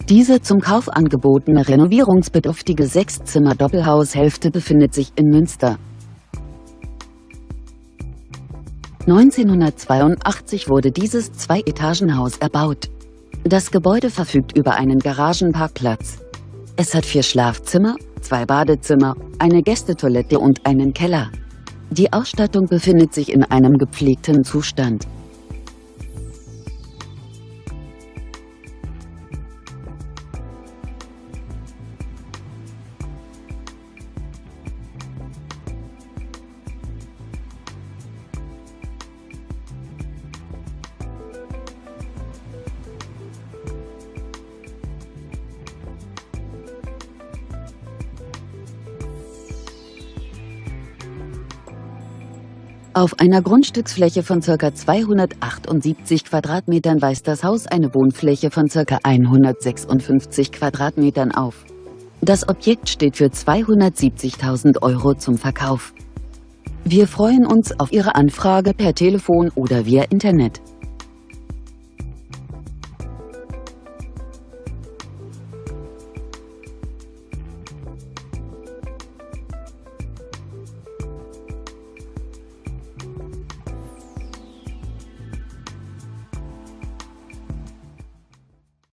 Diese zum Kauf angebotene renovierungsbedürftige 6-Zimmer-Doppelhaushälfte befindet sich in Münster. 1982 wurde dieses Zwei-Etagenhaus erbaut. Das Gebäude verfügt über einen Garagenparkplatz. Es hat 4 Schlafzimmer, 2 Badezimmer, eine Gästetoilette und einen Keller. Die Ausstattung befindet sich in einem gepflegten Zustand. Auf einer Grundstücksfläche von ca. 278 Quadratmetern weist das Haus eine Wohnfläche von ca. 156 Quadratmetern auf. Das Objekt steht für 270.000 € zum Verkauf. Wir freuen uns auf Ihre Anfrage per Telefon oder via Internet.